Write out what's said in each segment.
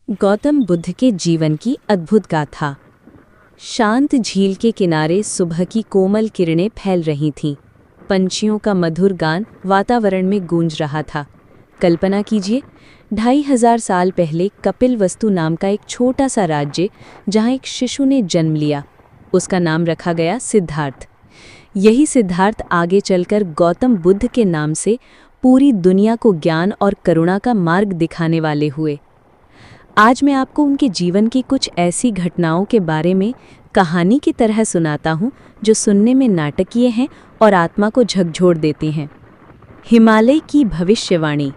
गौतम बुद्ध के जीवन की अद्भुत गाथा। शांत झील के किनारे सुबह की कोमल किरणें फैल रही थीं। पंछियों का मधुर गान वातावरण में गूंज रहा था। कल्पना कीजिए, 2500 साल पहले कपिलवस्तु नाम का एक छोटा सा राज्य, जहां एक शिशु ने जन्म लिया। उसका नाम रखा गया सिद्धार्थ। यही सिद्धार्थ आगे चलकर गौतम बुद्ध के नाम से पूरी दुनिया को ज्ञान और करुणा का मार्ग दिखाने वाले हुए। आज मैं आपको उनके जीवन की कुछ ऐसी घटनाओं के बारे में कहानी की तरह सुनाता हूँ, जो सुनने में नाटकीय हैं और आत्मा को झकझोर देती हैं। हिमालय की भविष्यवाणी।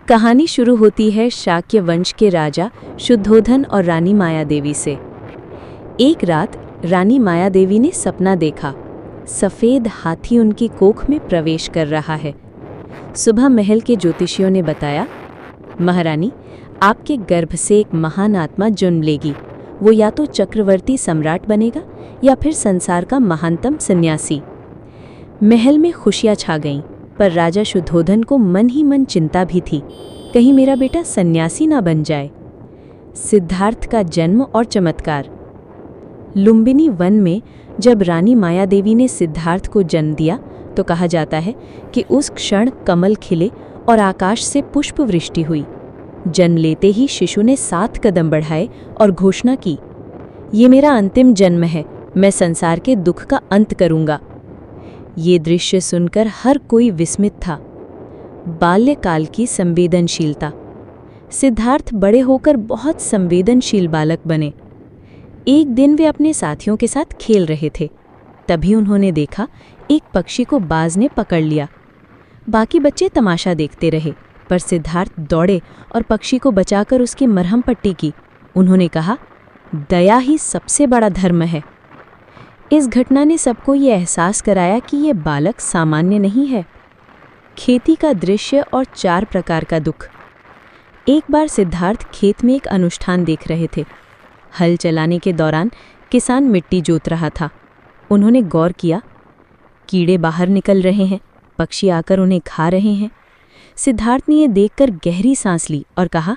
कहानी शुरू होती है शाक्य वंश के राजा शुद्धोधन और रानी मायादेवी से। एक रात रानी मायादेवी ने सपना देखा। सफ़ेद हाथी उनकी कोख में प्रवेश कर रहा है। सुबह महल के ज्योतिषियों ने बताया, महारानी, आपके गर्भ से एक महान आत्मा जन्म लेगी। वो या तो चक्रवर्ती सम्राट बनेगा या फिर संसार का महानतम सन्यासी। महल में खुशियां छा गईं, पर राजा शुद्धोधन को मन ही मन चिंता भी थी, कहीं मेरा बेटा सन्यासी ना बन जाए। सिद्धार्थ का जन्म और चमत्कार। लुम्बिनी वन में जब रानी मायादेवी ने सिद्धार्थ को जन्म दिया, तो कहा जाता है कि उस क्षण कमल खिले और आकाश से पुष्प वृष्टि हुई। जन्म लेते ही शिशु ने 7 कदम बढ़ाए और घोषणा की, ये मेरा अंतिम जन्म है, मैं संसार के दुख का अंत करूंगा। ये दृश्य सुनकर हर कोई विस्मित था। बाल्यकाल की संवेदनशीलता। सिद्धार्थ बड़े होकर बहुत संवेदनशील बालक बने। एक दिन वे अपने साथियों के साथ खेल रहे थे। तभी उन्होंने देखा एक पक्षी को बाज ने पकड़ लिया। बाकी बच्चे तमाशा देखते रहे, पर सिद्धार्थ दौड़े और पक्षी को बचाकर उसकी मरहम पट्टी की। उन्होंने कहा, दया ही सबसे बड़ा धर्म है। इस घटना ने सबको ये एहसास कराया कि ये बालक सामान्य नहीं है। खेती का दृश्य और 4 प्रकार का दुख। एक बार सिद्धार्थ खेत में एक अनुष्ठान देख रहे थे। हल चलाने के दौरान किसान मिट्टी जोत रहा था। उन्होंने गौर किया, कीड़े बाहर निकल रहे हैं, पक्षी आकर उन्हें खा रहे हैं। सिद्धार्थ ने यह देखकर गहरी सांस ली और कहा,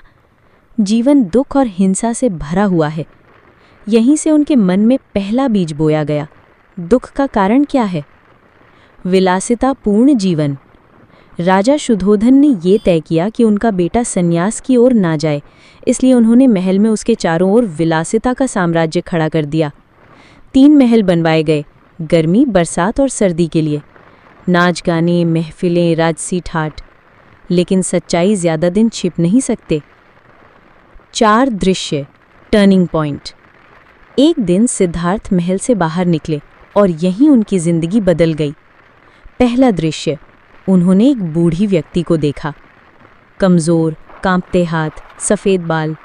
जीवन दुख और हिंसा से भरा हुआ है। यहीं से उनके मन में पहला बीज बोया गया। दुख का कारण क्या है? विलासितापूर्ण जीवन। राजा शुद्धोधन ने ये तय किया कि उनका बेटा संन्यास की ओर ना जाए, इसलिए उन्होंने महल में उसके चारों ओर विलासिता का साम्राज्य खड़ा कर दिया। 3 महल बनवाए गए, गर्मी, बरसात और सर्दी के लिए। नाच गाने, महफिलें, राजसी ठाट। लेकिन सच्चाई ज्यादा दिन छिप नहीं सकते। 4 दृश्य। Turning point. एक दिन सिद्धार्थ महल से बाहर निकले और यहीं उनकी जिंदगी बदल गई। पहला दृश्य, उन्होंने एक बूढ़ी व्यक्ति को देखा। कमजोर, कांपते हाथ, सफ़ेद बाल।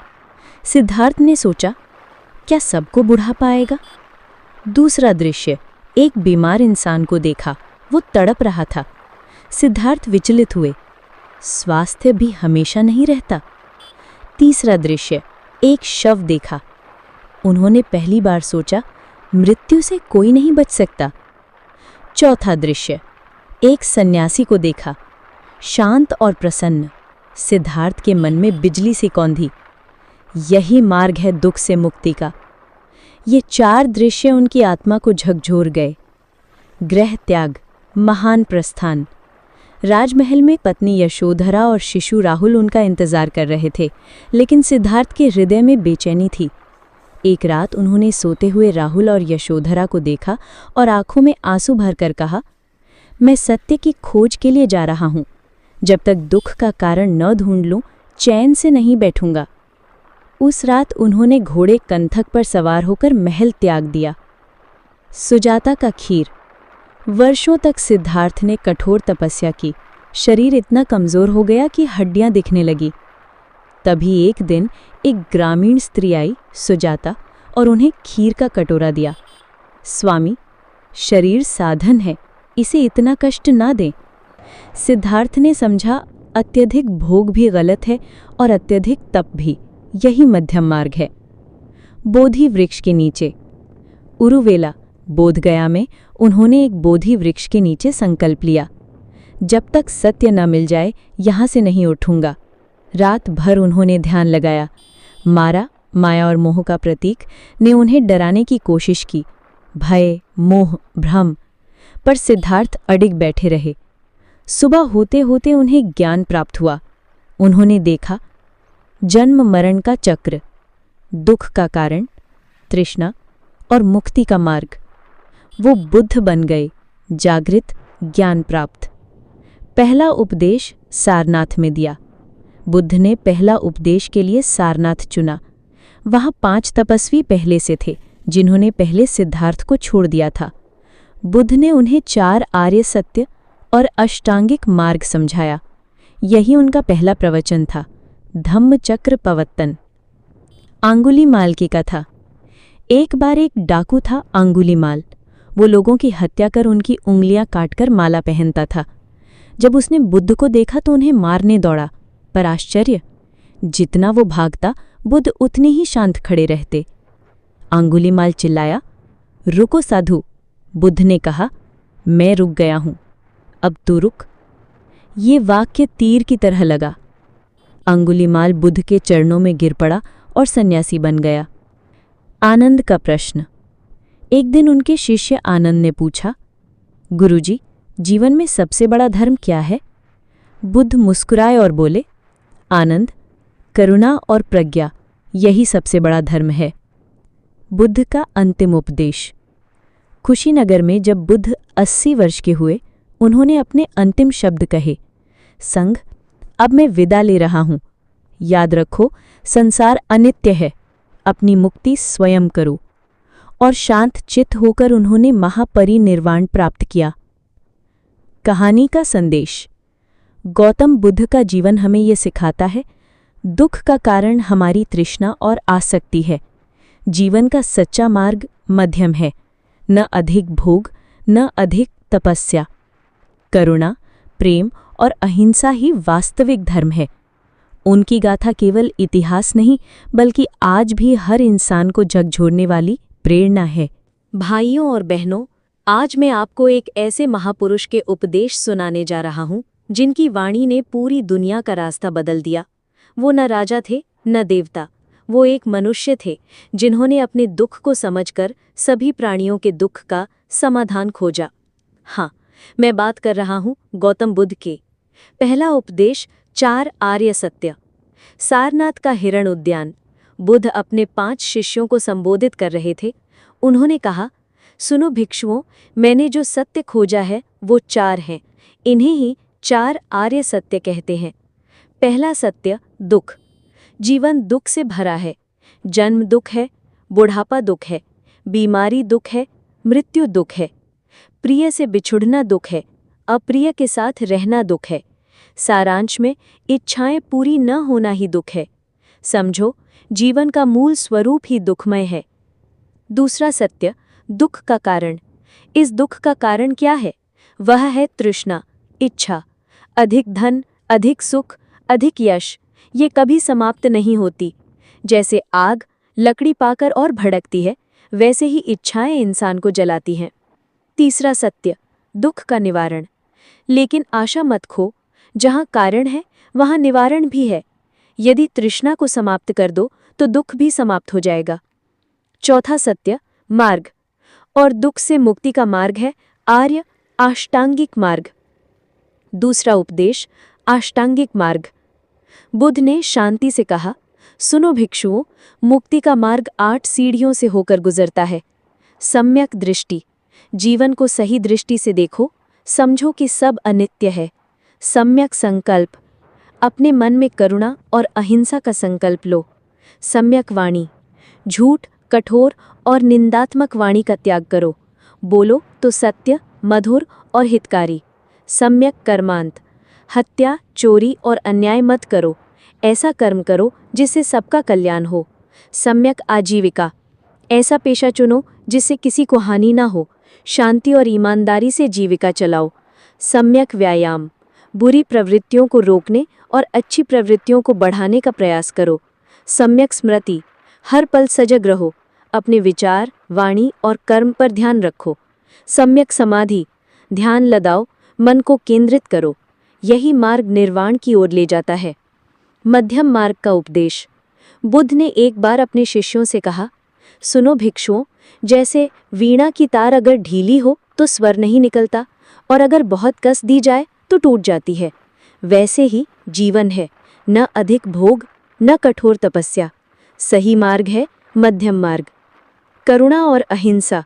सिद्धार्थ ने सोचा, क्या सबको बुढ़ापा आएगा? दूसरा दृश्य, एक बीमार इंसान को देखा। वो तड़प रहा था। सिद्धार्थ विचलित हुए, स्वास्थ्य भी हमेशा नहीं रहता। तीसरा दृश्य, एक शव देखा। उन्होंने पहली बार सोचा, मृत्यु से कोई नहीं बच सकता। चौथा दृश्य, एक सन्यासी को देखा, शांत और प्रसन्न। सिद्धार्थ के मन में बिजली सी कौंधी। यही मार्ग है दुख से मुक्ति का। ये 4 दृश्य उनकी आत्मा को झकझोर गए। गृह त्याग, महान प्रस्थान। राजमहल में पत्नी यशोधरा और शिशु राहुल उनका इंतजार कर रहे थे, लेकिन सिद्धार्थ के हृदय में बेचैनी थी। एक रात उन्होंने सोते हुए राहुल और यशोधरा को देखा और आंखों में आंसू भरकर कहा, मैं सत्य की खोज के लिए जा रहा हूँ। जब तक दुख का कारण न ढूंढ लूँ, चैन से नहीं बैठूंगा। उस रात उन्होंने घोड़े कंथक पर सवार होकर महल त्याग दिया। सुजाता का खीर। वर्षों तक सिद्धार्थ ने कठोर तपस्या की। शरीर इतना कमज़ोर हो गया कि हड्डियां दिखने लगी। तभी एक दिन एक ग्रामीण स्त्री आई, सुजाता, और उन्हें खीर का कटोरा दिया। स्वामी, शरीर साधन है, इसे इतना कष्ट ना दें। सिद्धार्थ ने समझा, अत्यधिक भोग भी गलत है और अत्यधिक तप भी। यही मध्यम मार्ग है। बोधि वृक्ष के नीचे। उरुवेला, बोधगया में उन्होंने एक बोधि वृक्ष के नीचे संकल्प लिया, जब तक सत्य न मिल जाए यहाँ से नहीं उठूंगा। रात भर उन्होंने ध्यान लगाया। मारा, माया और मोह का प्रतीक, ने उन्हें डराने की कोशिश की। भय, मोह, भ्रम। पर सिद्धार्थ अडिग बैठे रहे। सुबह होते होते उन्हें ज्ञान प्राप्त हुआ। उन्होंने देखा जन्म मरण का चक्र, दुख का कारण, तृष्णा और मुक्ति का मार्ग। वो बुद्ध बन गए, जागृत, ज्ञान प्राप्त। पहला उपदेश सारनाथ में दिया। बुद्ध ने पहला उपदेश के लिए सारनाथ चुना। वहाँ 5 तपस्वी पहले से थे, जिन्होंने पहले सिद्धार्थ को छोड़ दिया था। बुद्ध ने उन्हें 4 आर्य सत्य और अष्टांगिक मार्ग समझाया। यही उनका पहला प्रवचन था, धम्मचक्र प्रवर्तन। अंगुलीमाल की कथा। एक बार एक डाकू था अंगुलीमाल। वो लोगों की हत्या कर उनकी उंगलियां काटकर माला पहनता था। जब उसने बुद्ध को देखा तो उन्हें मारने दौड़ा, पर आश्चर्य, जितना वो भागता बुद्ध उतने ही शांत खड़े रहते। अंगुलीमाल चिल्लाया, रुको साधु। बुद्ध ने कहा, मैं रुक गया हूं, अब तू रुक। ये वाक्य तीर की तरह लगा। अंगुलीमाल बुद्ध के चरणों में गिर पड़ा और सन्यासी बन गया। आनंद का प्रश्न। एक दिन उनके शिष्य आनंद ने पूछा, गुरुजी, जीवन में सबसे बड़ा धर्म क्या है? बुद्ध मुस्कुराए और बोले, आनंद, करुणा और प्रज्ञा, यही सबसे बड़ा धर्म है। बुद्ध का अंतिम उपदेश। कुशीनगर में जब बुद्ध 80 वर्ष के हुए, उन्होंने अपने अंतिम शब्द कहे, संघ, अब मैं विदा ले रहा हूं। याद रखो, संसार अनित्य है, अपनी मुक्ति स्वयं करो। और शांत चित्त होकर उन्होंने महापरिनिर्वाण प्राप्त किया। कहानी का संदेश। गौतम बुद्ध का जीवन हमें ये सिखाता है, दुख का कारण हमारी तृष्णा और आसक्ति है। जीवन का सच्चा मार्ग मध्यम है, न अधिक भोग, न अधिक तपस्या। करुणा, प्रेम और अहिंसा ही वास्तविक धर्म है। उनकी गाथा केवल इतिहास नहीं, बल्कि आज भी हर इंसान को झकझोरने वाली प्रेरणा है। भाइयों और बहनों, आज मैं आपको एक ऐसे महापुरुष के उपदेश सुनाने जा रहा हूं, जिनकी वाणी ने पूरी दुनिया का रास्ता बदल दिया। वो न राजा थे, न देवता। वो एक मनुष्य थे, जिन्होंने अपने दुख को समझकर सभी प्राणियों के दुख का समाधान खोजा। हाँ, मैं बात कर रहा हूं गौतम बुद्ध के। पहला उपदेश, 4 आर्य सत्य। सारनाथ का हिरण उद्यान। बुद्ध अपने 5 शिष्यों को संबोधित कर रहे थे। उन्होंने कहा, सुनो भिक्षुओं, मैंने जो सत्य खोजा है वो 4 हैं। इन्हें ही 4 आर्य सत्य कहते हैं। पहला सत्य, दुख। जीवन दुख से भरा है। जन्म दुख है, बुढ़ापा दुख है, बीमारी दुख है, मृत्यु दुख है, प्रिय से बिछुड़ना दुख है, अप्रिय के साथ रहना दुख है। सारांश में इच्छाएं पूरी न होना ही दुख है। समझो, जीवन का मूल स्वरूप ही दुखमय है। दूसरा सत्य, दुख का कारण। इस दुख का कारण क्या है? वह है तृष्णा, इच्छा। अधिक धन, अधिक सुख, अधिक यश, ये कभी समाप्त नहीं होती। जैसे आग लकड़ी पाकर और भड़कती है, वैसे ही इच्छाएं इंसान को जलाती हैं। तीसरा सत्य, दुख का निवारण। लेकिन आशा मत खो, जहाँ कारण है वहाँ निवारण भी है। यदि तृष्णा को समाप्त कर दो तो दुख भी समाप्त हो जाएगा। चौथा सत्य, मार्ग। और दुख से मुक्ति का मार्ग है आर्य अष्टांगिक मार्ग। दूसरा उपदेश, अष्टांगिक मार्ग। बुद्ध ने शांति से कहा, सुनो भिक्षुओं, मुक्ति का मार्ग 8 सीढ़ियों से होकर गुजरता है। सम्यक दृष्टि। जीवन को सही दृष्टि से देखो, समझो कि सब अनित्य है। सम्यक संकल्प। अपने मन में करुणा और अहिंसा का संकल्प लो। सम्यक वाणी। झूठ, कठोर और निंदात्मक वाणी का त्याग करो। बोलो तो सत्य, मधुर और हितकारी। सम्यक कर्मांत। हत्या, चोरी और अन्याय मत करो। ऐसा कर्म करो जिससे सबका कल्याण हो। सम्यक आजीविका। ऐसा पेशा चुनो जिससे किसी को हानि ना हो। शांति और ईमानदारी से जीविका चलाओ। सम्यक व्यायाम। बुरी प्रवृत्तियों को रोकने और अच्छी प्रवृत्तियों को बढ़ाने का प्रयास करो। सम्यक स्मृति। हर पल सजग रहो। अपने विचार, वाणी और कर्म पर ध्यान रखो। सम्यक समाधि। ध्यान लगाओ, मन को केंद्रित करो। यही मार्ग निर्वाण की ओर ले जाता है। मध्यम मार्ग का उपदेश। बुद्ध ने एक बार अपने शिष्यों से कहा, सुनो भिक्षुओं, जैसे वीणा की तार अगर ढीली हो तो स्वर नहीं निकलता, और अगर बहुत कस दी जाए तो टूट जाती है, वैसे ही जीवन है, न अधिक भोग न कठोर तपस्या, सही मार्ग है मध्यम मार्ग। करुणा और अहिंसा।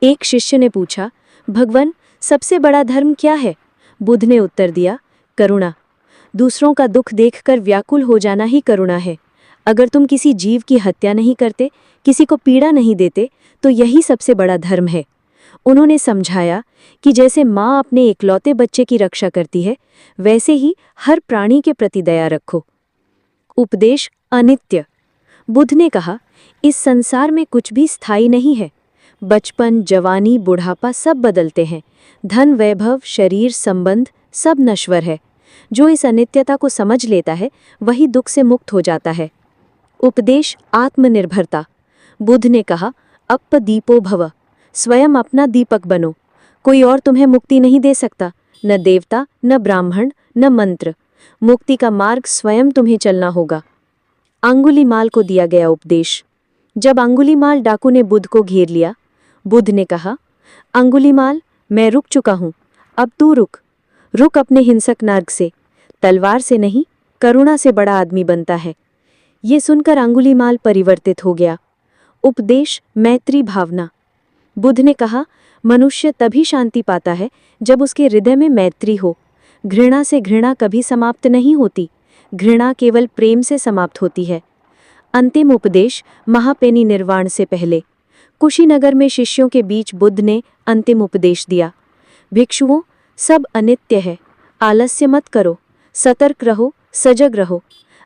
एक शिष्य ने पूछा, भगवान, सबसे बड़ा धर्म क्या है? बुद्ध ने उत्तर दिया, करुणा। दूसरों का दुख देखकर व्याकुल हो जाना ही करुणा है। अगर तुम किसी जीव की हत्या नहीं करते, किसी को पीड़ा नहीं देते, तो यही सबसे बड़ा धर्म है। उन्होंने समझाया कि जैसे माँ अपने इकलौते बच्चे की रक्षा करती है, वैसे ही हर प्राणी के प्रति दया रखो। उपदेश अनित्य। बुद्ध ने कहा, इस संसार में कुछ भी स्थायी नहीं है। बचपन, जवानी, बुढ़ापा सब बदलते हैं। धन, वैभव, शरीर, संबंध सब नश्वर है। जो इस अनित्यता को समझ लेता है, वही दुख से मुक्त हो जाता है। उपदेश आत्मनिर्भरता। बुद्ध ने कहा, अप्प दीपो भव, स्वयं अपना दीपक बनो। कोई और तुम्हें मुक्ति नहीं दे सकता, न देवता, न ब्राह्मण, न मंत्र। मुक्ति का मार्ग स्वयं तुम्हें चलना होगा। अंगुलीमाल को दिया गया उपदेश। जब अंगुलीमाल डाकू ने बुद्ध को घेर लिया, बुद्ध ने कहा, अंगुलीमाल, मैं रुक चुका हूं, अब तू रुक। रुक अपने हिंसक मार्ग से। तलवार से नहीं, करुणा से बड़ा आदमी बनता है। ये सुनकर अंगुलीमाल परिवर्तित हो गया। उपदेश मैत्री भावना। बुद्ध ने कहा, मनुष्य तभी शांति पाता है जब उसके हृदय में मैत्री हो। घृणा से घृणा कभी समाप्त नहीं होती, घृणा केवल प्रेम से समाप्त होती है। अंतिम उपदेश महापरिनिर्वाण से पहले। कुशीनगर में शिष्यों के बीच बुद्ध ने अंतिम उपदेश दिया, भिक्षुओं, सब अनित्य है, आलस्य मत करो, सतर्क रहो, सजग रहो,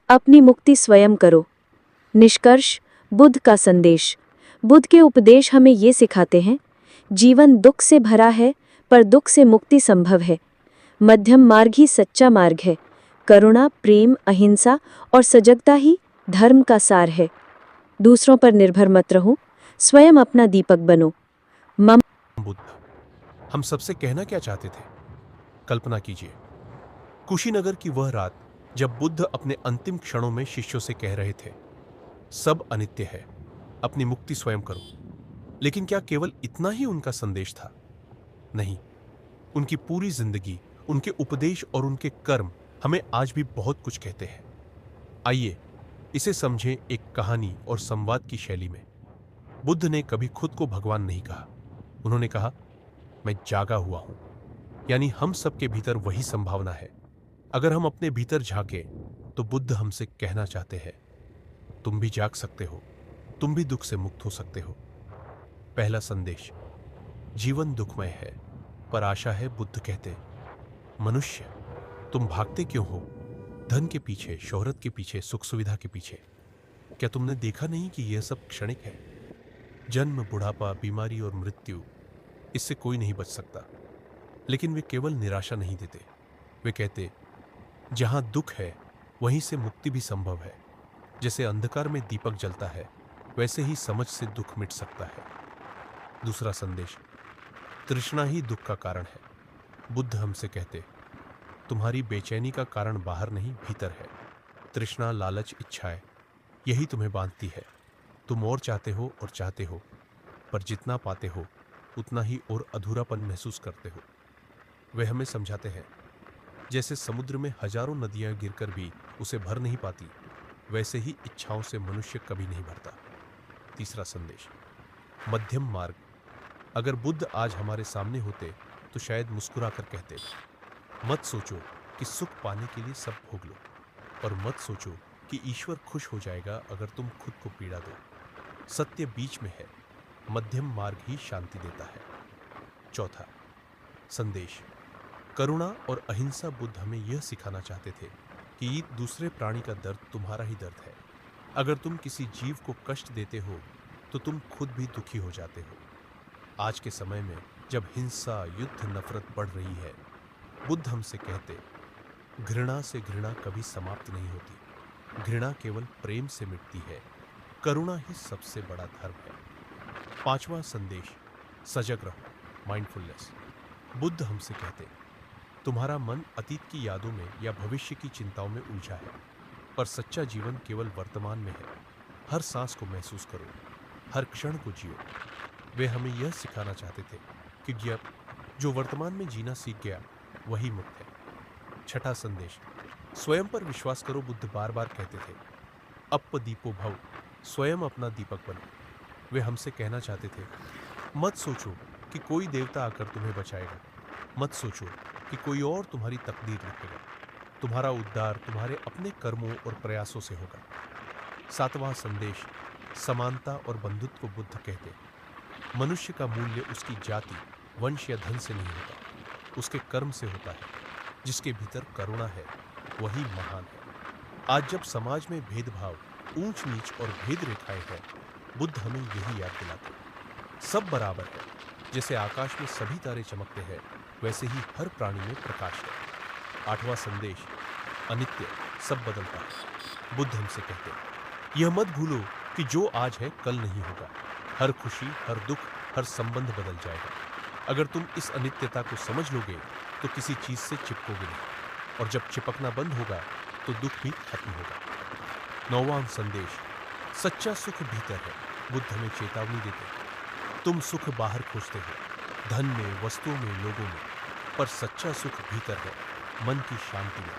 अपनी मुक्ति स्वयं करो। निष्कर्ष, बुद्ध का संदेश। बुद्ध के उपदेश हमें ये सिखाते हैं, जीवन दुख से भरा है, पर दुख से मुक्ति संभव है। मध्यम मार्ग ही सच्चा मार्ग है। करुणा, प्रेम, अहिंसा और सजगता ही धर्म का सार है। दूसरों पर निर्भर मत रहो, स्वयं अपना दीपक बनो। बुद्ध हम सबसे कहना क्या चाहते थे? कल्पना कीजिए, कुशीनगर की वह रात जब बुद्ध अपने अंतिम क्षणों में शिष्यों से कह रहे थे, सब अनित्य है, अपनी मुक्ति स्वयं करो। लेकिन क्या केवल इतना ही उनका संदेश था? नहीं, उनकी पूरी जिंदगी, उनके उपदेश और उनके कर्म हमें आज भी बहुत कुछ कहते हैं। आइए इसे समझें एक कहानी और संवाद की शैली में। बुद्ध ने कभी खुद को भगवान नहीं कहा। उन्होंने कहा, मैं जागा हुआ हूं। यानी हम सबके भीतर वही संभावना है। अगर हम अपने भीतर झांकें तो बुद्ध हमसे कहना चाहते हैं, तुम भी जाग सकते हो, तुम भी दुख से मुक्त हो सकते हो। पहला संदेश, जीवन दुखमय है पर आशा है। बुद्ध कहते, मनुष्य, तुम भागते क्यों हो? धन के पीछे, शोहरत के पीछे, सुख सुविधा के पीछे। क्या तुमने देखा नहीं कि यह सब क्षणिक है? जन्म, बुढ़ापा, बीमारी और मृत्यु, इससे कोई नहीं बच सकता। लेकिन वे केवल निराशा नहीं देते। वे कहते, जहां दुख है वहीं से मुक्ति भी संभव है। जैसे अंधकार में दीपक जलता है, वैसे ही समझ से दुख मिट सकता है। दूसरा संदेश, तृष्णा ही दुख का कारण है। बुद्ध हमसे कहते, तुम्हारी बेचैनी का कारण बाहर नहीं, भीतर है। तृष्णा, लालच, इच्छाएं, यही तुम्हें बांधती है। तुम और चाहते हो और चाहते हो, पर जितना पाते हो उतना ही और अधूरापन महसूस करते हो। वे हमें समझाते हैं, जैसे समुद्र में हजारों नदियां गिरकर भी उसे भर नहीं पाती, वैसे ही इच्छाओं से मनुष्य कभी नहीं भरता। तीसरा संदेश, मध्यम मार्ग। अगर बुद्ध आज हमारे सामने होते तो शायद मुस्कुराकर कहते, मत सोचो कि सुख पाने के लिए सब भोग लो, और मत सोचो कि ईश्वर खुश हो जाएगा अगर तुम खुद को पीड़ा दो। सत्य बीच में है, मध्यम मार्ग ही शांति देता है। चौथा संदेश, करुणा और अहिंसा। बुद्ध हमें यह सिखाना चाहते थे कि दूसरे प्राणी का दर्द तुम्हारा ही दर्द है। अगर तुम किसी जीव को कष्ट देते हो तो तुम खुद भी दुखी हो जाते हो। आज के समय में जब हिंसा, युद्ध, नफरत बढ़ रही है, बुद्ध हमसे कहते, घृणा से घृणा कभी समाप्त नहीं होती। घृणा केवल प्रेम से मिटती है। करुणा ही सबसे बड़ा धर्म है। पांचवा संदेश, सजग रहो, माइंडफुलनेस। बुद्ध हमसे कहते, तुम्हारा मन अतीत की यादों में या भविष्य की चिंताओं में उलझा है। पर सच्चा जीवन केवल वर्तमान में है। हर सांस को महसूस करो, हर क्षण को जियो। वे हमें यह सिखाना चाहते थे कि जो वर्तमान में जीना सीख गया वही मुक्त है। छठा संदेश, स्वयं पर विश्वास करो। बुद्ध बार बार कहते थे, अप्प दीपो भव, स्वयं अपना दीपक बनो। वे हमसे कहना चाहते थे, मत सोचो कि कोई देवता आकर तुम्हें बचाएगा, मत सोचो कि कोई और तुम्हारी तकदीर लिखेगा। तुम्हारा उद्धार तुम्हारे अपने कर्मों और प्रयासों से होगा। सातवां संदेश, समानता और बंधुत्व। बुद्ध कहते, मनुष्य का मूल्य उसकी जाति, वंश या धन से नहीं होता, उसके कर्म से होता है। जिसके भीतर करुणा है वही महान है। आज जब समाज में भेदभाव, ऊंच नीच और भेद रेखाएं हैं, बुद्ध हमें यही याद दिलाते, सब बराबर है। जैसे आकाश में सभी तारे चमकते हैं, वैसे ही हर प्राणी में प्रकाश है। आठवां संदेश, अनित्य, सब बदलता है। बुद्ध हमसे कहते हैं, यह मत भूलो कि जो आज है कल नहीं होगा। हर खुशी, हर दुख, हर संबंध बदल जाएगा। अगर तुम इस अनित्यता को समझ लोगे तो किसी चीज से चिपकोगे नहीं, और जब चिपकना बंद होगा तो दुख भी खत्म होगा। नौवां संदेश, सच्चा सुख भीतर है। बुद्ध हमें चेतावनी देते हैं, तुम सुख बाहर खोजते हो, धन में, वस्तुओं में, लोगों में, पर सच्चा सुख भीतर है, मन की शांति में।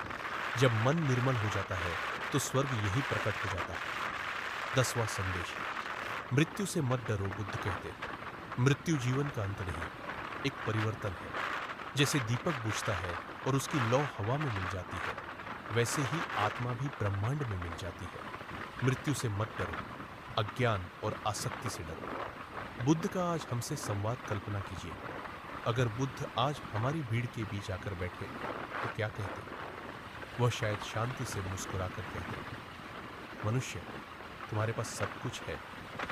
जब मन निर्मल हो जाता है तो स्वर्ग यही प्रकट हो जाता है। 10वां संदेश, मृत्यु से मत डरो। बुद्ध कहते, मृत्यु जीवन का अंत नहीं, एक परिवर्तन है। जैसे दीपक बुझता है और उसकी लौ हवा में मिल जाती है, वैसे ही आत्मा भी ब्रह्मांड में मिल जाती है। मृत्यु से मत डरो, अज्ञान और आसक्ति से डरो। बुद्ध का आज हमसे संवाद कल्पना कीजिए। अगर बुद्ध आज हमारी भीड़ के बीच आकर बैठे तो क्या कहते? वह शायद शांति से मुस्कुराकर कहते, मनुष्य, तुम्हारे पास सब कुछ है,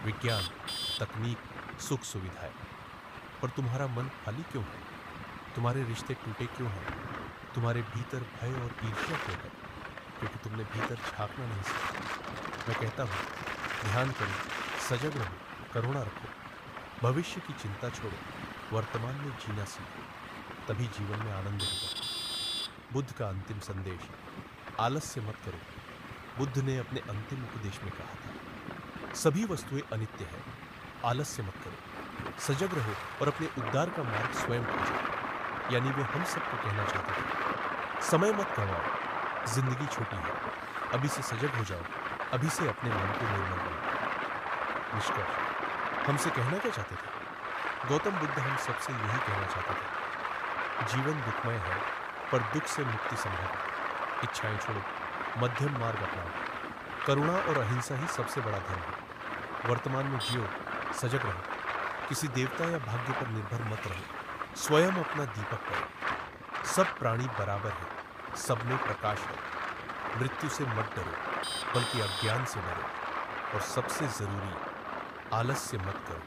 विज्ञान, तकनीक, सुख सुविधाएं, पर तुम्हारा मन खाली क्यों है? तुम्हारे रिश्ते टूटे क्यों हैं? तुम्हारे भीतर भय और ईर्ष्या क्यों है? क्योंकि तुमने भीतर झांकना नहीं सीखा। मैं कहता हूँ, ध्यान करो, सजग रहो, करुणा रखो, भविष्य की चिंता छोड़ो, वर्तमान में जीना सीखो, तभी जीवन में आनंद होगा। बुद्ध का अंतिम संदेश, आलस्य मत करो। बुद्ध ने अपने अंतिम उपदेश में कहा था, सभी वस्तुएं अनित्य हैं, आलस्य मत करो, सजग रहो और अपने उद्धार का मार्ग स्वयं खोजो। यानी वे हम सबको कहना चाहते थे, समय मत गंवाओ, जिंदगी छोटी है, अभी से सजग हो जाओ, अभी से अपने मन को निर्मल बनाओ। निष्कर्ष, हमसे कहना क्या चाहते थे? गौतम बुद्ध हम सबसे यही कहना चाहते थे, जीवन दुखमय है, पर दुख से मुक्ति संभव है। इच्छाएं छोड़ो, मध्यम मार्ग अपनाओ, करुणा और अहिंसा ही सबसे बड़ा धर्म है। वर्तमान में जियो, सजग रहो, किसी देवता या भाग्य पर निर्भर मत रहो, स्वयं अपना दीपक करो। सब प्राणी बराबर है, सब में प्रकाश है। मृत्यु से मत डरो, बल्कि अज्ञान से डरो, और सबसे जरूरी, आलस्य मत करो।